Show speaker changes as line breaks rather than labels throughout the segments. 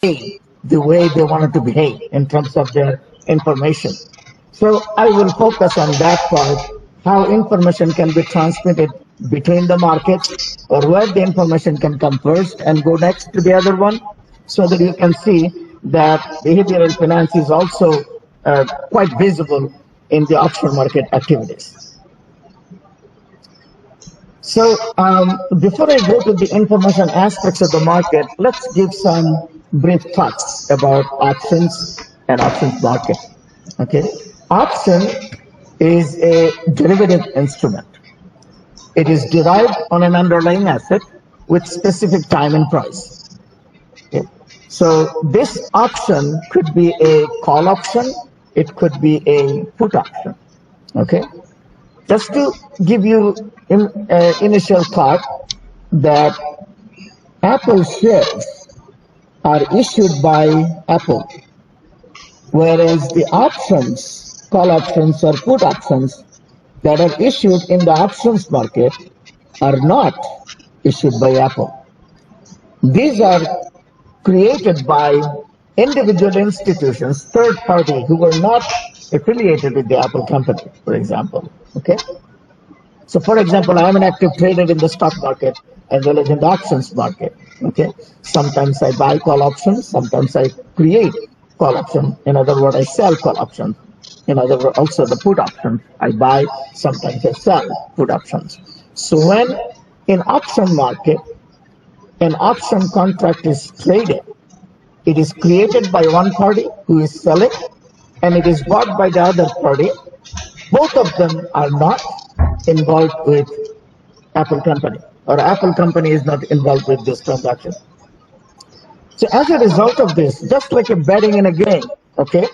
the way they wanted to behave in terms of their information. So I will focus on that part, how information can be transmitted between the markets, or where the information can come first and go next to the other one, so that you can see that behavioral finance is also quite visible in the option market activities. So before I go to the information aspects of the market, let's give some brief thoughts about options and options market. Okay, option is a derivative instrument. It is derived on an underlying asset with specific time and price. Okay. So this option could be a call option, it could be a put option. Okay. Just to give you initial thought that Apple shares are issued by Apple, whereas the options, call options or put options that are issued in the options market are not issued by Apple. These are created by individual institutions, third party, who were not affiliated with the Apple company, for example. Okay. So for example, I am an active trader in the stock market as well as in the options market. Okay. Sometimes I buy call options, sometimes I create call options. In other words, I sell call options. In other words, also the put options. I buy, sometimes I sell put options. So when in option market, an option contract is traded, it is created by one party who is selling, and it is bought by the other party. Both of them are not involved with Apple company, or Apple company is not involved with this transaction. So as a result of this, just like a betting in a game, okay?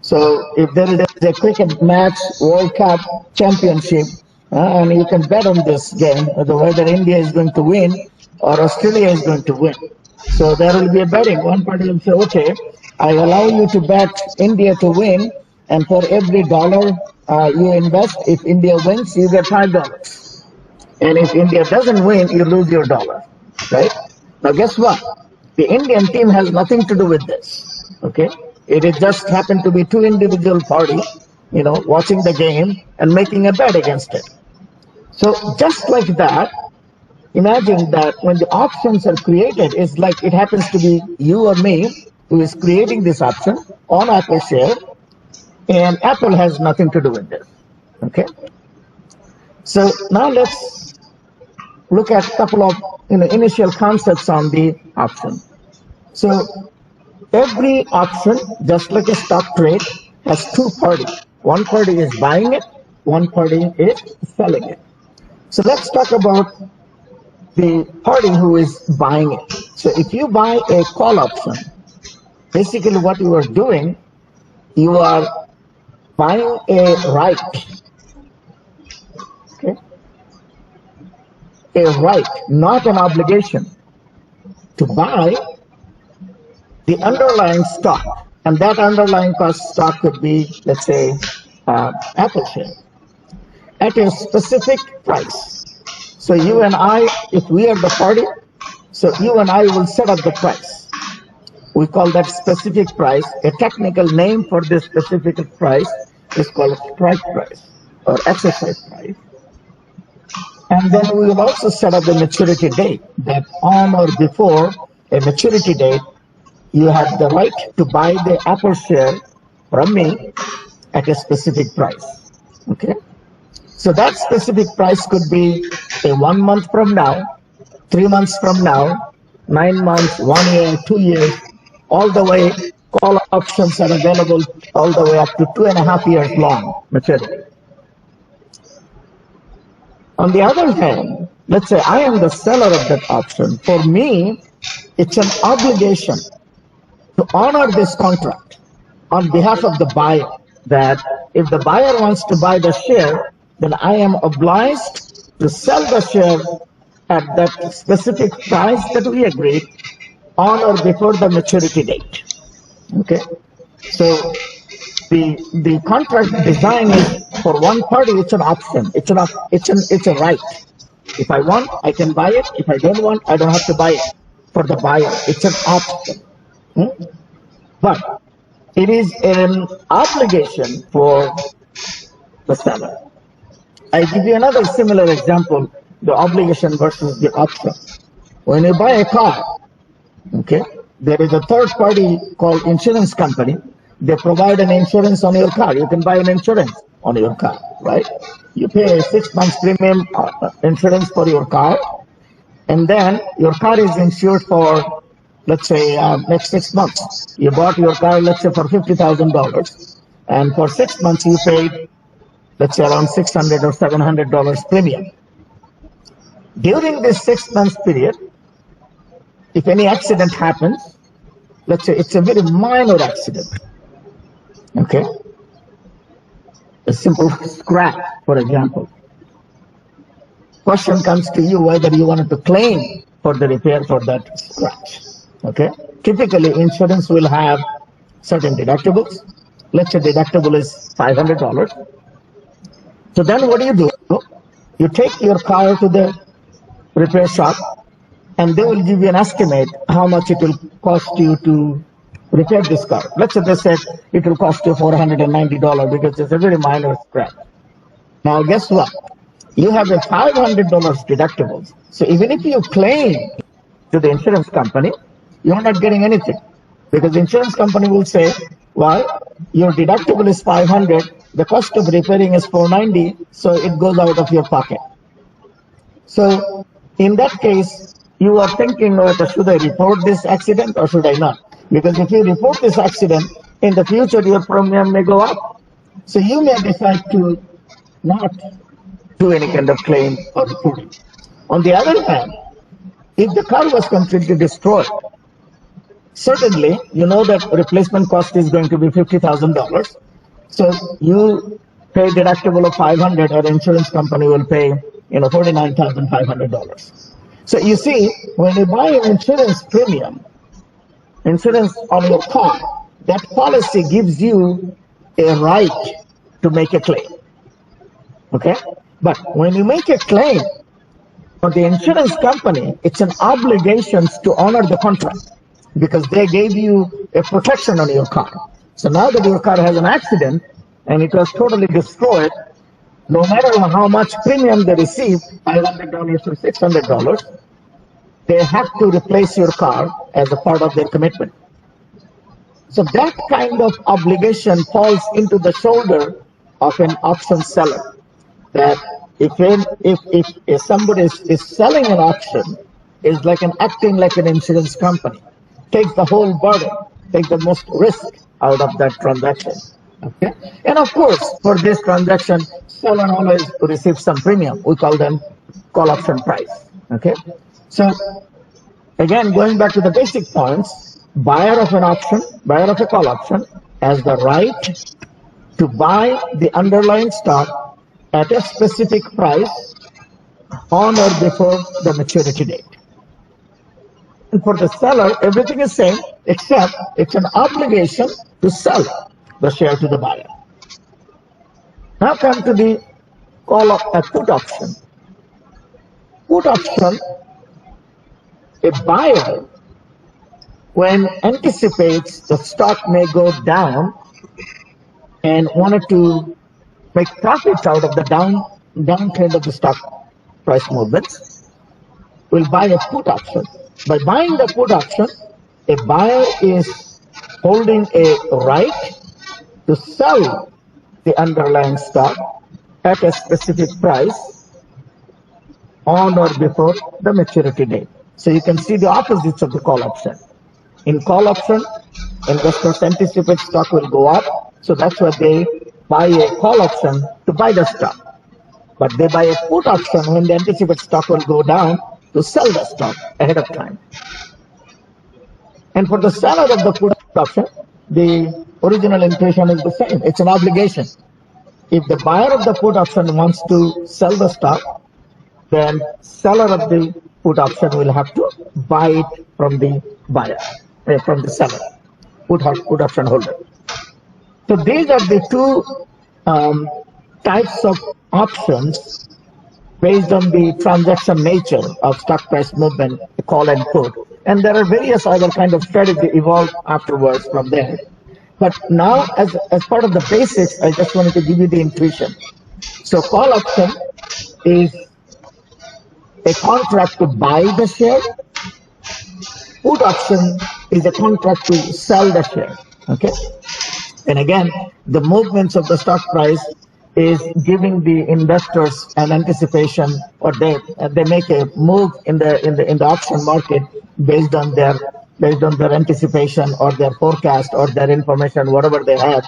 So if there is a cricket match, World Cup, championship, and you can bet on this game, whether India is going to win or Australia is going to win. So there will be a betting. One party will say, okay, I allow you to bet India to win, and for every dollar you invest, if India wins, you get $5. And if India doesn't win, you lose your dollar, right? Now guess what? The Indian team has nothing to do with this, okay? It just happened to be two individual parties, watching the game and making a bet against it. So just like that, imagine that when the options are created, it's like it happens to be you or me who is creating this option on Apple share, and Apple has nothing to do with this. Okay. So now let's look at a couple of initial concepts on the option. So every option, just like a stock trade, has two parties. One party is buying it, one party is selling it. So let's talk about the party who is buying it. So if you buy a call option, basically what you are doing, you are buying a right. Okay? A right, not an obligation, to buy the underlying stock. And that underlying stock could be, let's say, Apple share, at a specific price. So you and I, if we are the party, so you and I will set up the price. We call that specific price. A technical name for this specific price is called strike price or exercise price. And then we will also set up the maturity date, that on or before a maturity date, you have the right to buy the Apple share from me at a specific price. Okay? So that specific price could be a 1 month from now, 3 months from now, 9 months, 1 year, 2 years, all the way. Call options are available all the way up to 2.5 years long maturity. On the other hand, let's say I am the seller of that option. For me, it's an obligation to honor this contract on behalf of the buyer, that if the buyer wants to buy the share, then I am obliged to sell the share at that specific price that we agreed on or before the maturity date. Okay, so the contract design is for one party. It's an option. It's a right. If I want, I can buy it. If I don't want, I don't have to buy it. For the buyer, it's an option. But it is an obligation for the seller. I give you another similar example, the obligation versus the option. When you buy a car, okay, there is a third party called insurance company. They provide an insurance on your car. You can buy an insurance on your car, right? You pay a 6 months premium insurance for your car, and then your car is insured for, let's say, next 6 months. You bought your car, let's say, for $50,000, and for 6 months you paid, let's say, around $600 or $700 premium. During this 6 months period, if any accident happens, let's say it's a very minor accident, okay, a simple scratch, for example, question comes to you whether you wanted to claim for the repair for that scratch, okay. Typically, insurance will have certain deductibles. Let's say deductible is $500. So then what do? You take your car to the repair shop, and they will give you an estimate how much it will cost you to repair this car. Let's say they said it will cost you $490 because it's a very minor scratch. Now guess what? You have a $500 deductible. So even if you claim to the insurance company, you're not getting anything, because the insurance company will say, well, your deductible is $500, the cost of repairing is $490, so it goes out of your pocket. So in that case, you are thinking, should I report this accident or should I not? Because if you report this accident, in the future your premium may go up. So you may decide to not do any kind of claim or reporting. On the other hand, if the car was completely destroyed, certainly you know that replacement cost is going to be $50,000. So you pay deductible of $500, or insurance company will pay $49,500. So you see, when you buy an insurance premium, insurance on your car, that policy gives you a right to make a claim. Okay? But when you make a claim, for the insurance company, it's an obligation to honor the contract, because they gave you a protection on your car. So now that your car has an accident and it was totally destroyed, no matter how much premium they receive, $500 or $600, they have to replace your car as a part of their commitment. So that kind of obligation falls into the shoulder of an option seller. That if somebody is selling an option, is like acting like an insurance company, takes the whole burden, takes the most risk out of that transaction. Okay, and of course, for this transaction, seller always receives some premium. We call them call option price. Okay, so again, going back to the basic points, buyer of an option, buyer of a call option, has the right to buy the underlying stock at a specific price on or before the maturity date. And for the seller, everything is same, except it's an obligation to sell the share to the buyer. Now come to the call of a put option. Put option, a buyer, when anticipates the stock may go down and wanted to make profits out of the downtrend of the stock price movements, will buy a put option. By buying the put option, a buyer is holding a right to sell the underlying stock at a specific price on or before the maturity date. So you can see the opposites of the call option. In call option, investors anticipate stock will go up, so that's why they buy a call option to buy the stock. But they buy a put option when they anticipate stock will go down to sell the stock ahead of time. And for the seller of the put option, the original intention is the same. It's an obligation. If the buyer of the put option wants to sell the stock, then seller of the put option will have to buy it from the buyer, from the seller, put option holder. So these are the two types of options based on the transaction nature of stock price movement, call and put. And there are various other kind of strategy evolved afterwards from there. But now, as part of the basics, I just wanted to give you the intuition. So call option is a contract to buy the share. Put option is a contract to sell the share. Okay. And again, the movements of the stock price is giving the investors an anticipation, or they make a move in the option market based on their anticipation or their forecast or their information, whatever they have.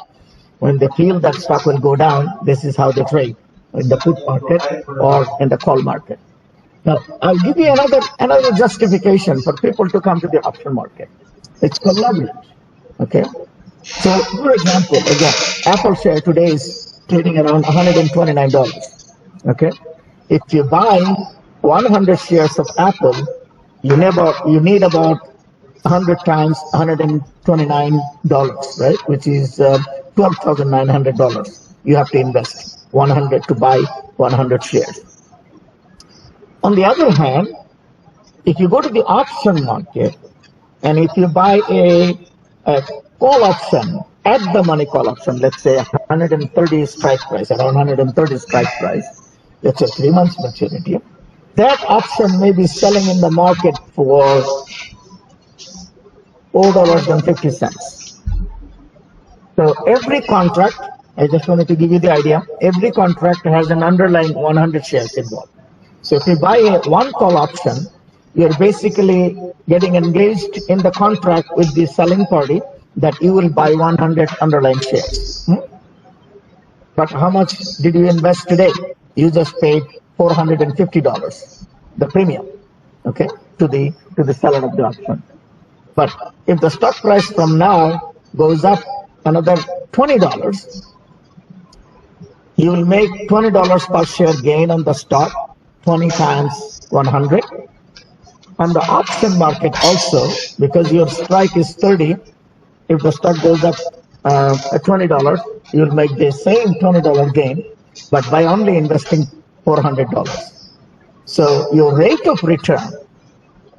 When they feel that stock will go down, this is how they trade in the put market or in the call market. Now, I'll give you another justification for people to come to the option market. It's called leverage. Okay. So, for example, again, Apple share today is trading around $129. Okay. If you buy 100 shares of Apple, you need about 100 times $129, right? Which is $12,900. You have to invest 100 to buy 100 shares. On the other hand, if you go to the option market and if you buy a call option, at the money call option, let's say 130 strike price, around 130 strike price, let's say 3 months maturity, that option may be selling in the market for $4.50. So every contract, I just wanted to give you the idea, every contract has an underlying 100 shares involved. So if you buy one call option, you're basically getting engaged in the contract with the selling party that you will buy 100 underlying shares. But how much did you invest today? You just paid $450, the premium, okay, to the seller of the option. But if the stock price from now goes up another $20, you will make $20 per share gain on the stock, 20 times 100. On the option market also, because your strike is 30, if the stock goes up at $20, you'll make the same $20 gain, but by only investing $400. So your rate of return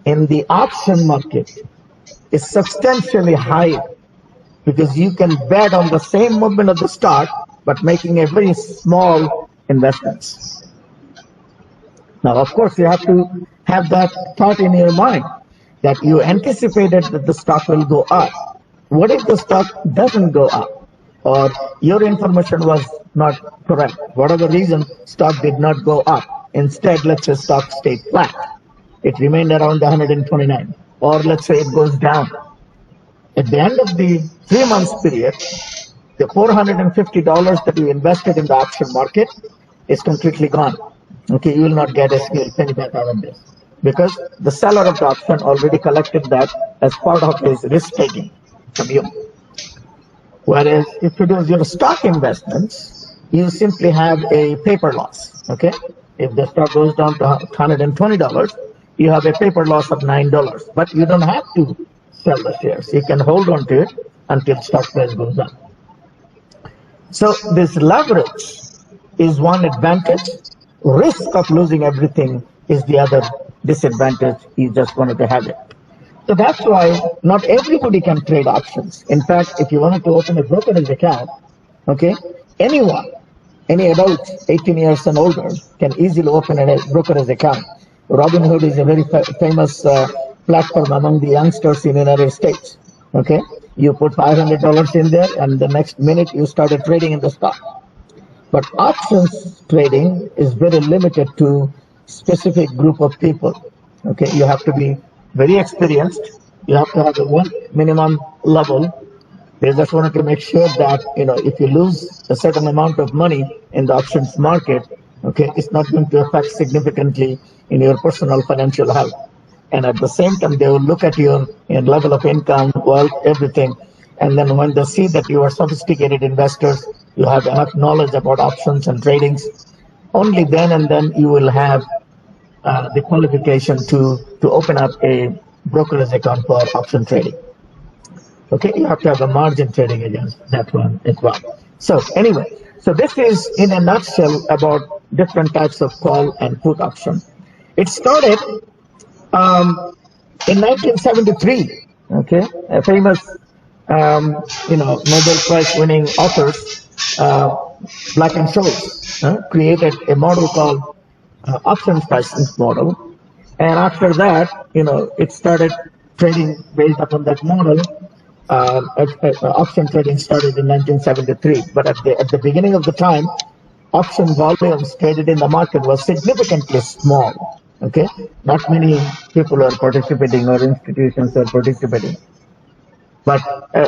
in the option market is substantially higher because you can bet on the same movement of the stock, but making a very small investments. Now, of course, you have to have that thought in your mind that you anticipated that the stock will go up. What if the stock doesn't go up, or your information was not correct? Whatever reason, stock did not go up. Instead, let's say stock stayed flat. It remained around 129, or let's say it goes down. At the end of the 3 months period, the $450 that you invested in the option market is completely gone. Okay, you will not get a single penny back out of this because the seller of the option already collected that as part of his risk taking from you. Whereas if it is your stock investments, you simply have a paper loss. Okay, if the stock goes down to $120, you have a paper loss of $9, but you don't have to sell the shares. You can hold on to it until stock price goes up. So this leverage is one advantage. Risk of losing everything is the other disadvantage. You just wanted to have it. So that's why not everybody can trade options. In fact, if you wanted to open a brokerage account, okay, anyone, any adult 18 years and older can easily open a brokerage account. Robinhood is a very famous platform among the youngsters in the United States. Okay, you put $500 in there, and the next minute you started trading in the stock. But options trading is very limited to specific group of people. Okay, you have to be very experienced. You have to have a one minimum level. They just wanted to make sure that if you lose a certain amount of money in the options market, okay, it's not going to affect significantly in your personal financial health. And at the same time, they will look at your level of income, wealth, everything. And then when they see that you are sophisticated investors, you have enough knowledge about options and tradings, only then and then you will have the qualification to open up a brokerage account for option trading. Okay, you have to have a margin trading against that one as well. So anyway, so this is in a nutshell about different types of call and put option. It started In 1973, okay, a famous, Nobel Prize winning authors, Black and Scholes, created a model called options pricing model. And after that, it started trading based upon that model. Option trading started in 1973, but at the beginning of the time, option volumes traded in the market was significantly small. Okay, not many people are participating or institutions are participating. But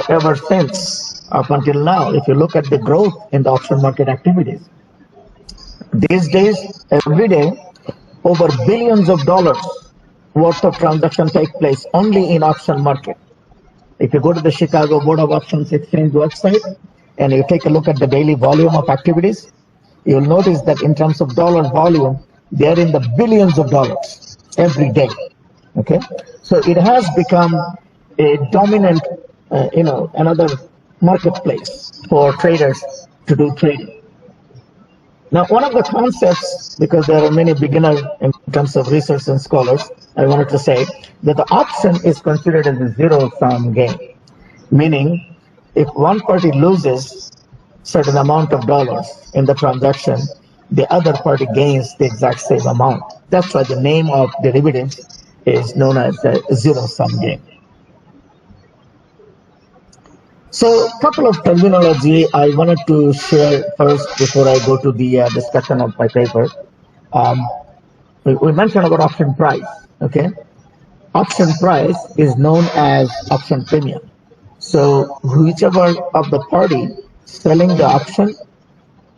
ever since, up until now, if you look at the growth in the option market activities, these days, every day, over billions of dollars worth of transactions take place only in option market. If you go to the Chicago Board of Options Exchange website and you take a look at the daily volume of activities, you'll notice that in terms of dollar volume, they are in the billions of dollars every day. Okay, so it has become a dominant, another marketplace for traders to do trading. Now, one of the concepts, because there are many beginners in terms of research and scholars, I wanted to say that the option is considered as a zero-sum game, meaning if one party loses certain amount of dollars in the transaction, the other party gains the exact same amount. That's why the name of derivatives is known as a zero-sum game. So, a couple of terminology I wanted to share first before I go to the discussion of my paper. We mentioned about option price. Okay, option price is known as option premium. So, whichever of the party selling the option,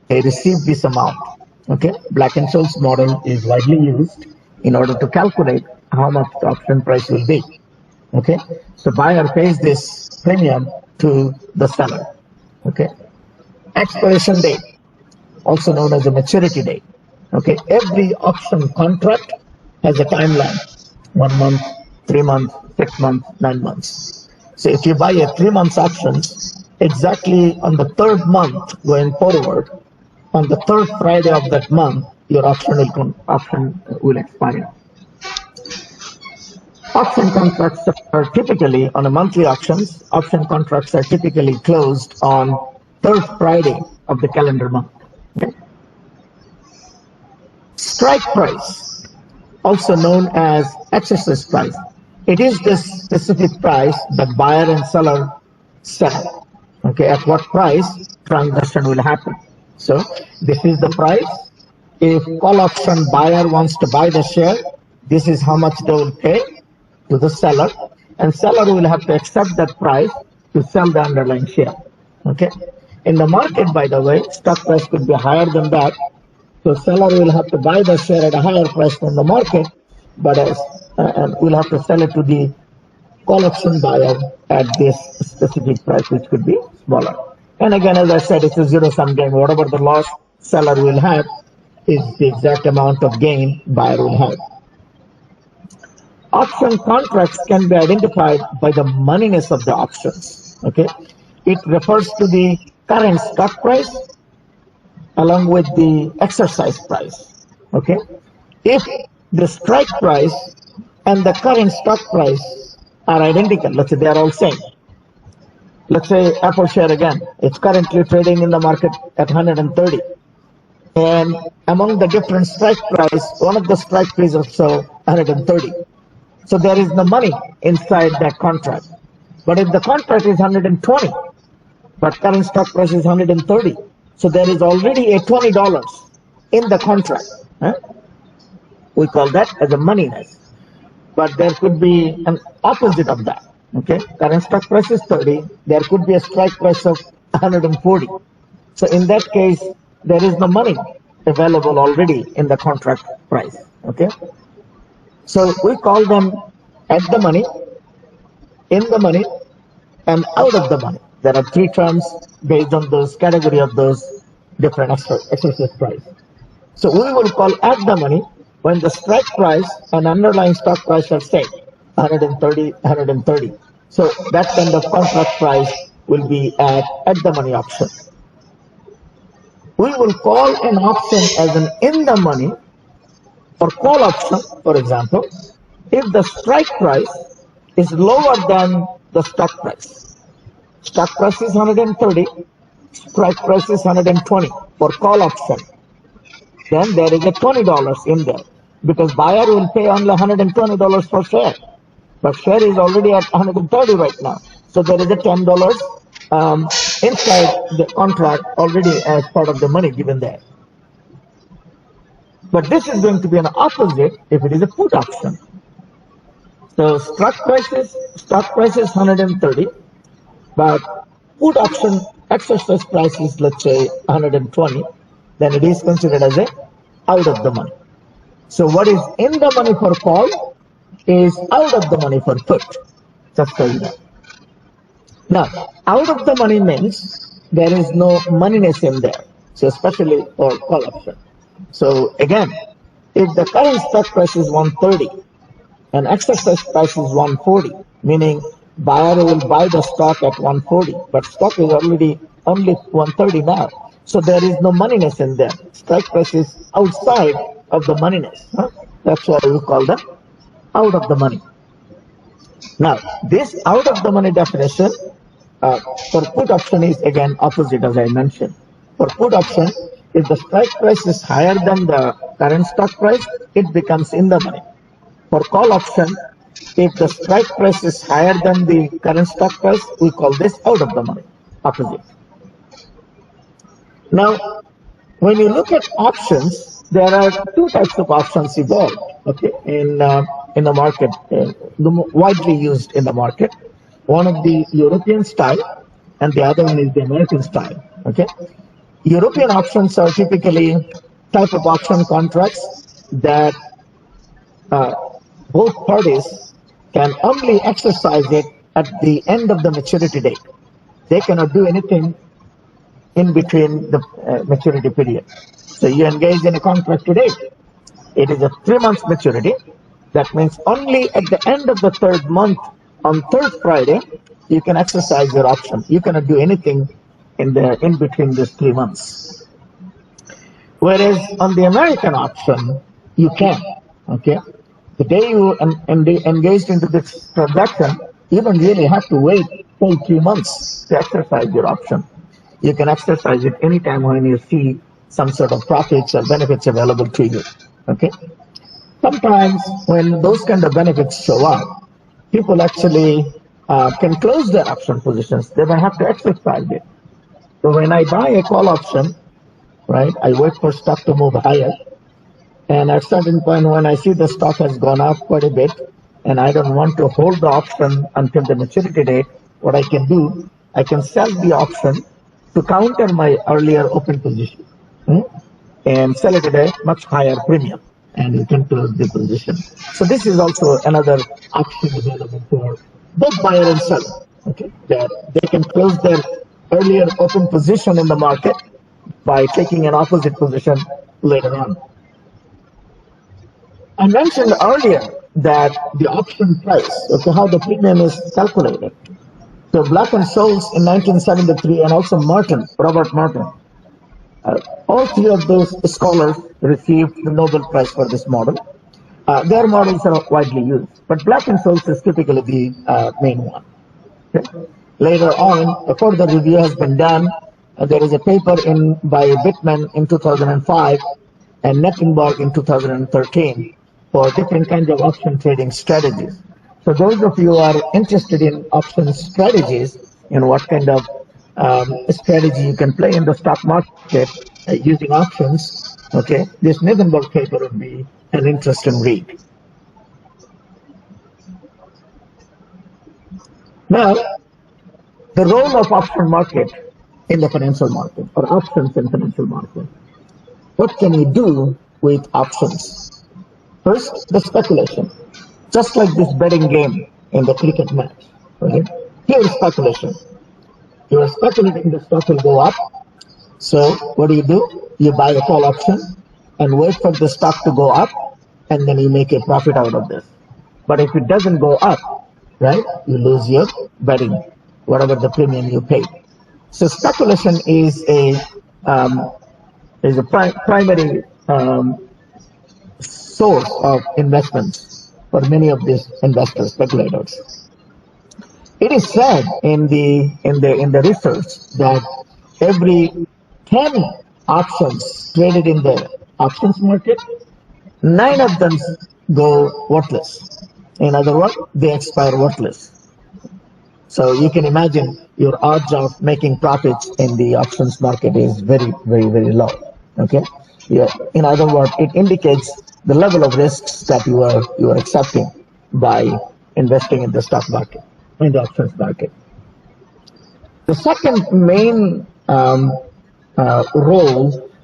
they receive this amount. Okay, Black and Scholes model is widely used in order to calculate how much the option price will be. Okay, so buyer pays this premium to the seller. Okay, expiration date, also known as a maturity date. Okay, every option contract has a timeline: 1 month, 3 months, 6 months, 9 months. So if you buy a 3 months options, exactly on the third month going forward, on the third Friday of that month, your option will expire. Option contracts are typically on a monthly auctions. Option contracts are typically closed on third Friday of the calendar month. Okay? Strike price, also known as exercise price. It is the specific price that buyer and seller sell. Okay, at what price transaction will happen. So this is the price. If call option buyer wants to buy the share, this is how much they will pay to the seller, and seller will have to accept that price to sell the underlying share. Okay. In the market, by the way, stock price could be higher than that. So seller will have to buy the share at a higher price than the market, but will have to sell it to the call option buyer at this specific price, which could be smaller. And again, as I said, it's a zero-sum game. Whatever the loss seller will have is the exact amount of gain buyer will have. Option contracts can be identified by the moneyness of the options. Okay, it refers to the current stock price along with the exercise price. Okay, if the strike price and the current stock price are identical, let's say they are all same. Let's say Apple share again, it's currently trading in the market at 130. And among the different strike price, one of the strike price is also 130. So there is no money inside that contract. But if the contract is 120, but current stock price is 130, so there is already a $20 in the contract. We call that as a moneyness. But there could be an opposite of that. Okay, current stock price is 30. There could be a strike price of 140. So in that case, there is no money available already in the contract price. Okay. So we call them at the money, in the money, and out of the money. There are three terms based on those category of those different exercise price. So we will call at the money when the strike price and underlying stock price are same, 130, 130. So that kind of contract price will be at the money option. We will call an option as an in the money or call option, for example, if the strike price is lower than the stock price. Stock price is 130, strike price is 120 for call option. Then there is a $20 in there because buyer will pay only $120 per share. But share is already at 130 right now. So there is a $10 inside the contract already as part of the money given there. But this is going to be an opposite if it is a put option. So stock price is 130, but put option exercise price is, let's say, 120, then it is considered as a out of the money. So what is in the money for call is out of the money for put. Just so you know. Now, out of the money means there is no moneyness in there. So especially for call option. So again, if the current stock price is 130 and exercise price is 140, meaning buyer will buy the stock at 140, but stock is already only 130 now. So there is no moneyness in there. Strike price is outside of the moneyness. That's why we call them out of the money. Now, this out of the money definition for put option is again opposite as I mentioned. For put option, if the strike price is higher than the current stock price, it becomes in the money. For call option, if the strike price is higher than the current stock price, we call this out of the money, opposite. Now, when you look at options, there are two types of options involved, okay, in the market, widely used in the market. One of the European style, and the other one is the American style, okay. European options are typically type of option contracts that both parties can only exercise it at the end of the maturity date. They cannot do anything in between the maturity period. So you engage in a contract today. It is a 3 months maturity. That means only at the end of the third month, on third Friday, you can exercise your option. You cannot do anything in between these 3 months. Whereas on the American option, you can. Okay, the day you engaged into this transaction, you don't really have to wait full 3 months to exercise your option. You can exercise it anytime when you see some sort of profits or benefits available to you. Okay. Sometimes when those kind of benefits show up, people actually can close their option positions. They don't have to exercise it. So when I buy a call option, right, I wait for stock to move higher. And at a certain point, when I see the stock has gone up quite a bit, and I don't want to hold the option until the maturity date, what I can do, I can sell the option to counter my earlier open position and sell it at a much higher premium, and you can close the position. So this is also another option available for both buyer and seller. Okay, that they can close their earlier open position in the market by taking an opposite position later on. I mentioned earlier that the option price, okay, how the premium is calculated. So Black and Scholes in 1973, and also Robert Martin, all three of those scholars received the Nobel Prize for this model. Their models are widely used, but Black and Scholes is typically the main one. Okay? Later on, a further review has been done. There is a paper by Bittman in 2005 and Nettenberg in 2013 for different kinds of option trading strategies. So those of you who are interested in option strategies and what kind of strategy you can play in the stock market using options, okay, this Nettenberg paper would be an interesting read. Now, the role of option market in the financial market, or options in financial market. What can you do with options? First, the speculation. Just like this betting game in the cricket match, right? Here is speculation. You are speculating the stock will go up. So what do? You buy a call option and wait for the stock to go up, and then you make a profit out of this. But if it doesn't go up, right, you lose your betting, whatever the premium you paid. So speculation is a primary source of investments for many of these investors, speculators. It is said in the research that every 10 options traded in the options market, 9 of them go worthless. In other words, they expire worthless. So you can imagine your odds of making profits in the options market is very, very, very low. Okay. Yeah. In other words, it indicates the level of risks that you are accepting by investing in the stock market, in the options market. The second main role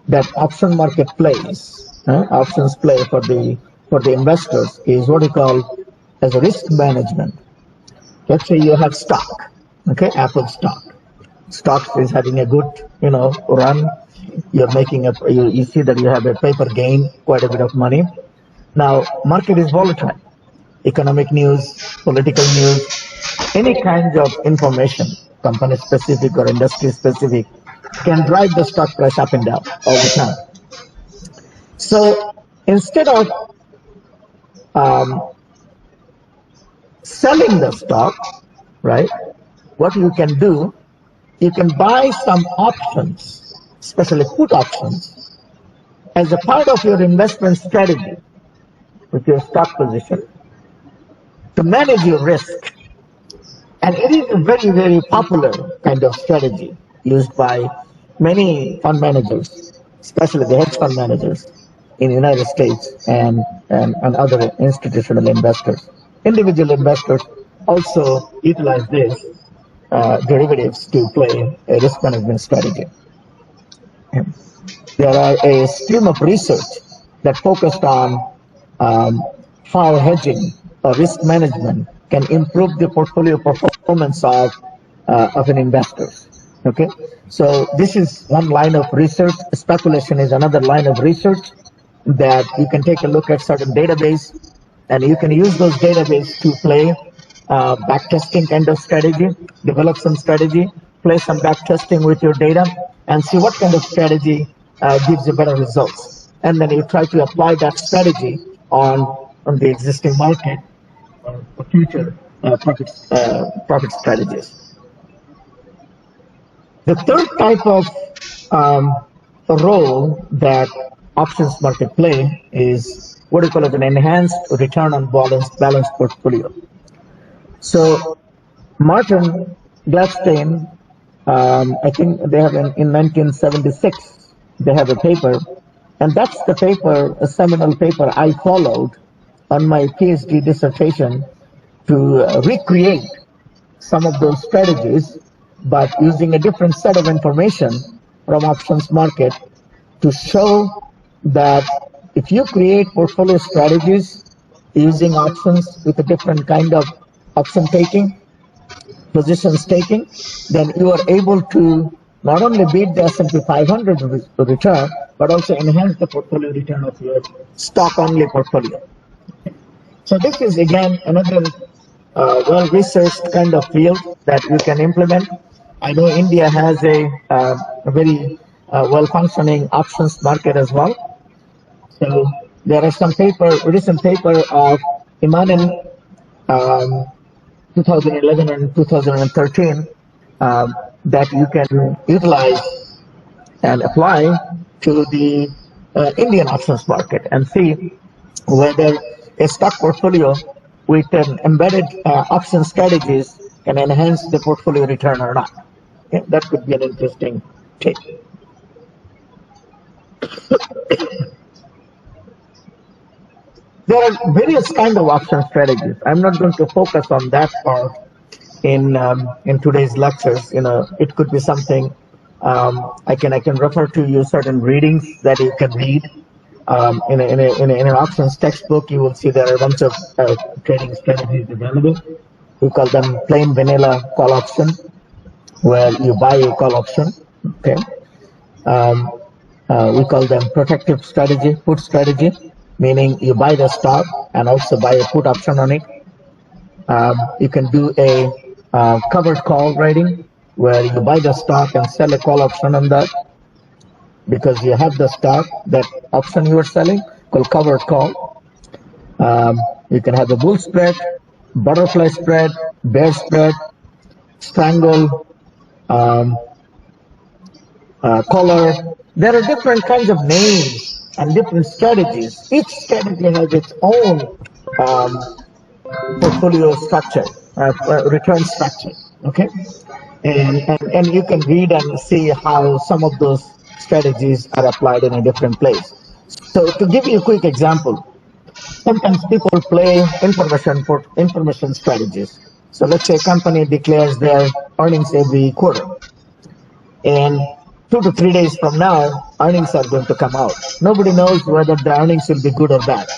that option market plays, options play for the investors, is what we call as a risk management. Let's say you have stock, okay, Apple stock. Stock is having a good, run. You're making you see that you have a paper gain, quite a bit of money. Now, market is volatile. Economic news, political news, any kind of information, company specific or industry specific, can drive the stock price up and down all the time. So instead of um, selling the stock, right, what you can do, you can buy some options, especially put options, as a part of your investment strategy with your stock position to manage your risk. And it is a very, very popular kind of strategy used by many fund managers, especially the hedge fund managers in the United States and other institutional investors. Individual investors also utilize these derivatives to play a risk management strategy. There are a stream of research that focused on um, how hedging or risk management can improve the portfolio performance of an investor. Okay, so this is one line of research. Speculation is another line of research that you can take a look at certain database, and you can use those database to play back testing kind of strategy, develop some strategy, play some back testing with your data, and see what kind of strategy gives you better results. And then you try to apply that strategy on the existing market for future profit strategies. The third type of um, role that options market play is what we call as an enhanced return on balanced portfolio. So Martin Gladstein, I think they have in 1976, they have a paper, and that's the paper, a seminal paper I followed on my PhD dissertation to recreate some of those strategies, but using a different set of information from options market to show that if you create portfolio strategies using options with a different kind of option taking, positions taking, then you are able to not only beat the S&P 500 return, but also enhance the portfolio return of your stock-only portfolio. So this is again another well-researched kind of field that you can implement. I know India has a very well-functioning options market as well. So there are some recent paper of Emmanuel, 2011 and 2013, that you can utilize and apply to the Indian options market and see whether a stock portfolio with an embedded option strategies can enhance the portfolio return or not. Okay? That could be an interesting take. There are various kind of option strategies. I'm not going to focus on that part in today's lectures. It could be something I can refer to you certain readings that you can read. In an options textbook, you will see there are a bunch of trading strategies available. We call them plain vanilla call option, where you buy a call option. Okay. We call them protective strategy, put strategy, meaning you buy the stock and also buy a put option on it. You can do a covered call trading, where you buy the stock and sell a call option on that, because you have the stock, that option you are selling, called covered call. You can have a bull spread, butterfly spread, bear spread, strangle, um, collar. There are different kinds of names and different strategies. Each strategy has its own um, portfolio structure, return structure. Okay, and you can read and see how some of those strategies are applied in a different place. So to give you a quick example, sometimes people play information strategies. So let's say a company declares their earnings every quarter, and 2 to 3 days from now, earnings are going to come out. Nobody knows whether the earnings will be good or bad.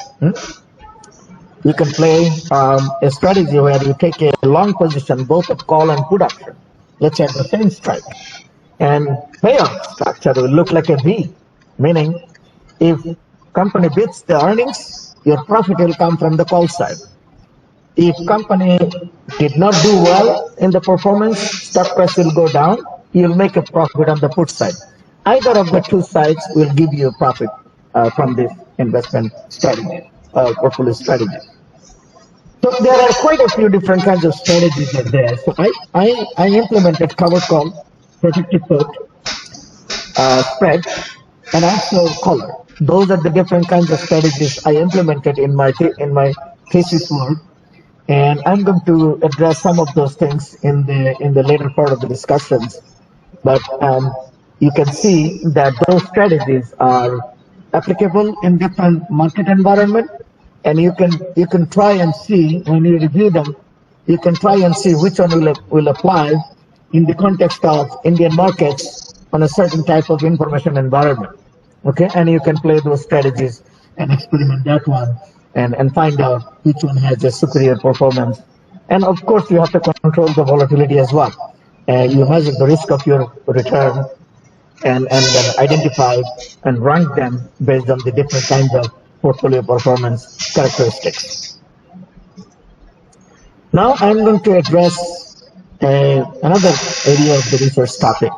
You can play a strategy where you take a long position, both at call and put option. Let's say at the same strike. And payoff structure will look like a V, meaning if company beats the earnings, your profit will come from the call side. If company did not do well in the performance, stock price will go down, you'll make a profit on the put side. Either of the two sides will give you a profit from this investment strategy, portfolio strategy. So there are quite a few different kinds of strategies out there. So I implemented cover call, protected put, spread, and also collar. Those are the different kinds of strategies I implemented in my thesis work, and I'm going to address some of those things in the later part of the discussions. But you can see that those strategies are applicable in different market environment, and you can try and see when you review them, you can try and see which one will apply in the context of Indian markets on a certain type of information environment. Okay, and you can play those strategies and experiment that one and find out which one has a superior performance. And of course, you have to control the volatility as well. You measure the risk of your return and then identify and rank them based on the different kinds of portfolio performance characteristics. Now I'm going to address another area of the research topic.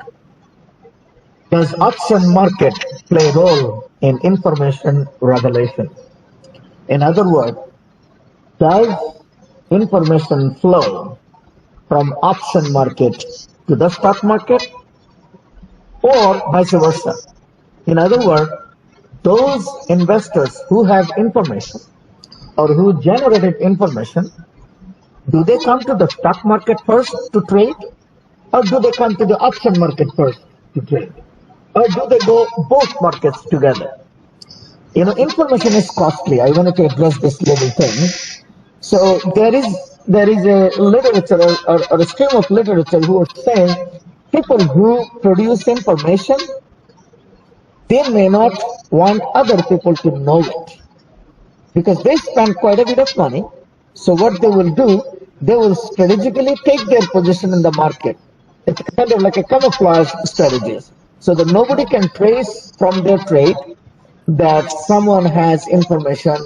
Does option market play a role in information revelation? In other words, does information flow from option market to the stock market or vice versa? In other words, those investors who have information or who generated information, do they come to the stock market first to trade, or do they come to the option market first to trade? Or do they go both markets together? Information is costly. I wanted to address this little thing. So there is a literature or a stream of literature who are saying people who produce information, they may not want other people to know it because they spend quite a bit of money. So what they will do, they will strategically take their position in the market. It's kind of like a camouflage strategy, so that nobody can trace from their trade that someone has information,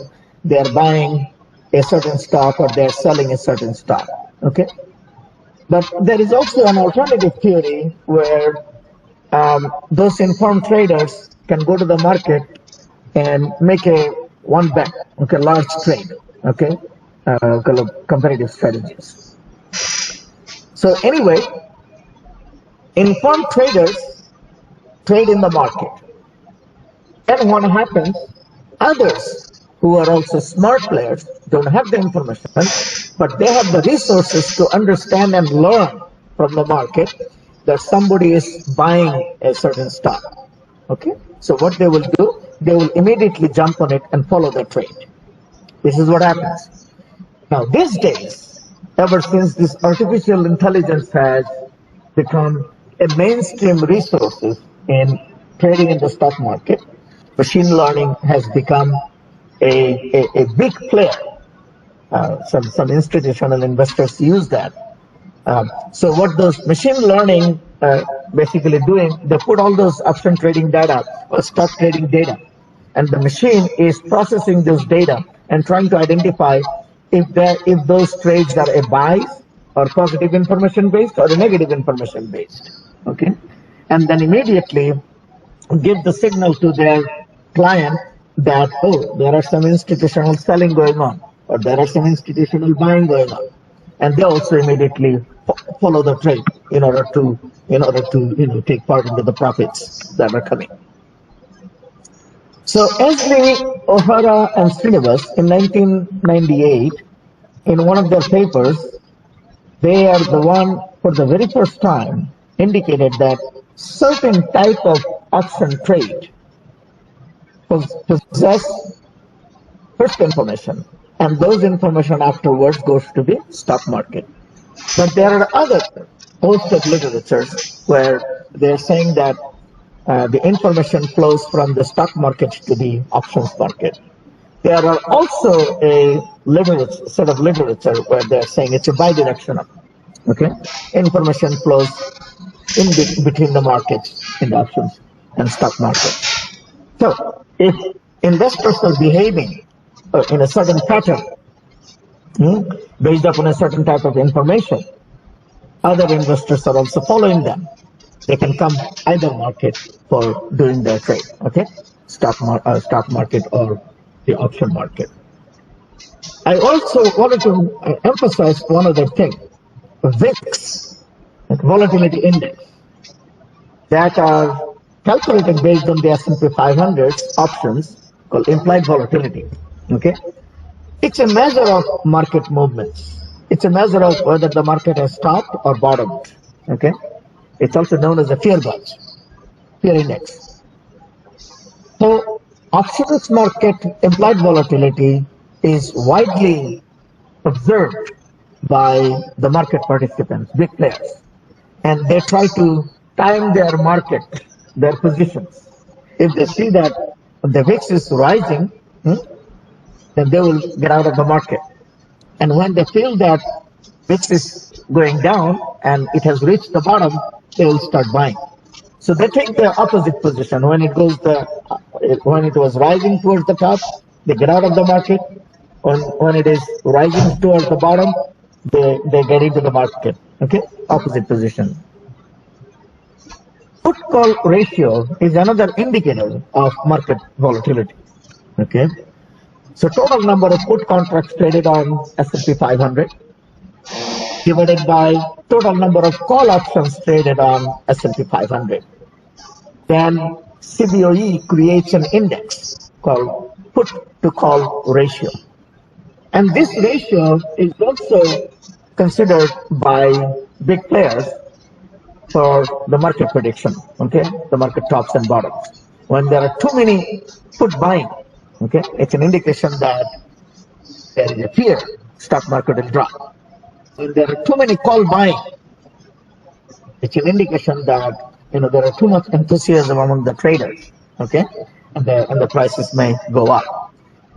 they're buying a certain stock or they're selling a certain stock. Okay, but there is also an alternative theory where those informed traders can go to the market and make a one bet, okay, large trade, okay, comparative strategies. So anyway, informed traders trade in the market. And what happens, others who are also smart players don't have the information, but they have the resources to understand and learn from the market that somebody is buying a certain stock. Okay, so what they will do, they will immediately jump on it and follow the trade. This is what happens. Now these days, ever since this artificial intelligence has become a mainstream resource in trading in the stock market, machine learning has become a big player. Some institutional investors use that. So what those machine learning basically doing, they put all those option trading data or stock trading data, and the machine is processing this data and trying to identify if those trades are a buy or positive information based or a negative information based. Okay, and then immediately give the signal to their client that, oh, there are some institutional selling going on, or there are some institutional buying going on, and they also immediately follow the trade in order to take part into the profits that are coming. So Esli, O'Hara, and Srinivas in 1998, in one of their papers, they are the one for the very first time indicated that certain type of option trade possess first information, and those information afterwards goes to the stock market. But there are other posted literatures where they're saying that the information flows from the stock market to the options market. There are also a set of literature where they're saying it's a bidirectional. Okay, information flows between the markets in the options and stock market. So if investors are behaving in a certain pattern based upon a certain type of information, other investors are also following them. They can come either market for doing their trade, okay? Stock market or the option market. I also wanted to emphasize one other thing. VIX, volatility index, that are calculated based on the S&P 500 options called implied volatility, okay? It's a measure of market movements. It's a measure of whether the market has topped or bottomed, okay? It's also known as a fear gauge, fear index. So options market implied volatility is widely observed by the market participants, big players, and they try to time their market, their positions. If they see that the VIX is rising, then they will get out of the market. And when they feel that VIX is going down and it has reached the bottom, they will start buying. So they take the opposite position. When it was rising towards the top, they get out of the market. When it is rising towards the bottom, they get into the market. Okay, opposite position. Put call ratio is another indicator of market volatility. Okay, so total number of put contracts traded on S&P 500 divided by total number of call options traded on S&P 500. Then CBOE creates an index called put to call ratio. And this ratio is also considered by big players for the market prediction, okay? The market tops and bottoms. When there are too many put buying, okay, it's an indication that there is a fear stock market will drop. When there are too many call buying, it's an indication that there are too much enthusiasm among the traders, okay, and the prices may go up.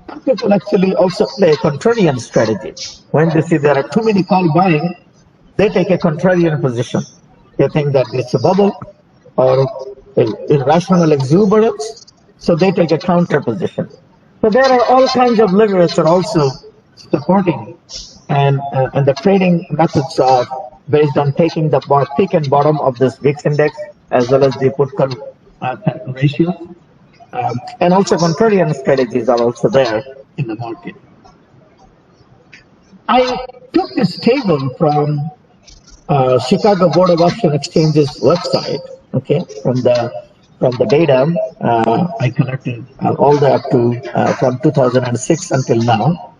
Some people actually also play a contrarian strategy. When they see there are too many call buying, they take a contrarian position. They think that it's a bubble or irrational exuberance, so they take a counter position. So there are all kinds of literature also supporting and the trading methods are based on taking the peak and bottom of this VIX index as well as the put call ratio. And also contrarian strategies are also there in the market. I took this table from Chicago Board of Option Exchange's website, okay, from the data I collected all the way up to from 2006 until now.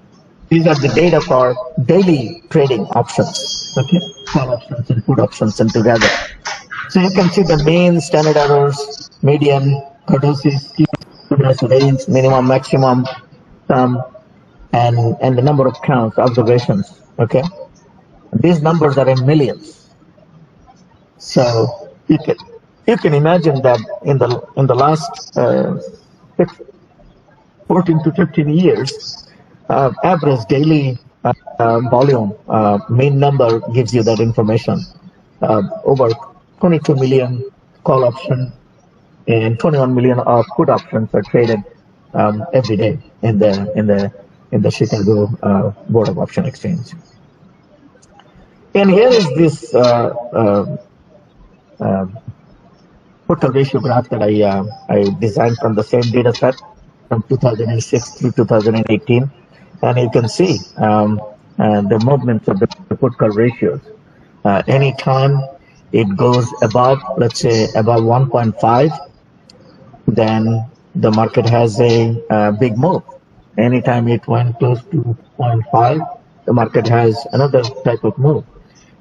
These are the data for daily trading options, okay, call options and put options and together. So you can see the mean, standard errors, median, kurtosis, range, minimum, maximum, and the number of counts, observations, okay. These numbers are in millions. So you can imagine that in the last 14 to 15 years, average daily volume, main number gives you that information. Over 22 million call option and 21 million of put options are traded every day in the Chicago Board of Option Exchange. And here is this put call ratio graph that I designed from the same data set from 2006 through 2018. And you can see the movements of the put call ratios. Anytime it goes above, let's say above 1.5, then the market has a big move. Anytime it went close to zero point 0.5, the market has another type of move.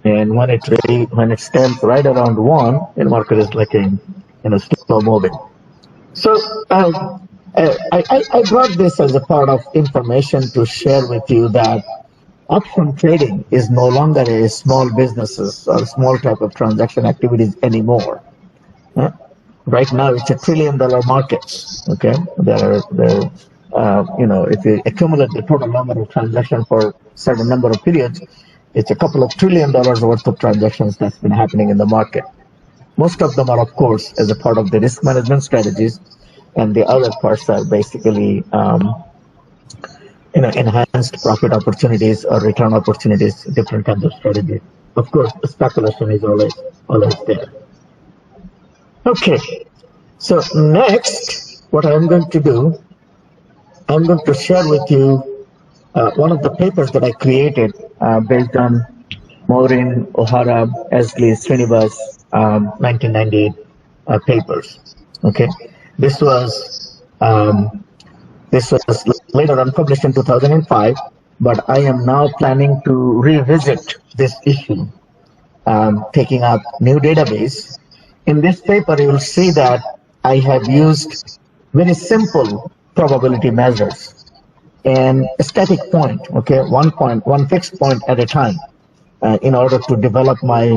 And when it stands right around one, the market is like slow moving. So I brought this as a part of information to share with you that option trading is no longer a small businesses or small type of transaction activities anymore. Uh, Right now, it's $1 trillion markets. Okay, if you accumulate the total number of transactions for certain number of periods, it's a couple of $1 trillion worth of transactions that's been happening in the market. Most of them are, of course, as a part of the risk management strategies, and the other parts are basically enhanced profit opportunities or return opportunities, different kinds of strategies. Of course, speculation is always there. Okay, so next, what I'm going to do, I'm going to share with you one of the papers that I created based on Maureen, O'Hara, Esley, Srinivas, 1998 papers. Okay, this was um, this was later on published in 2005, but I am now planning to revisit this issue, taking up new database. In this paper, you will see that I have used very simple probability measures and a static point, okay, one fixed point at a time, in order to develop my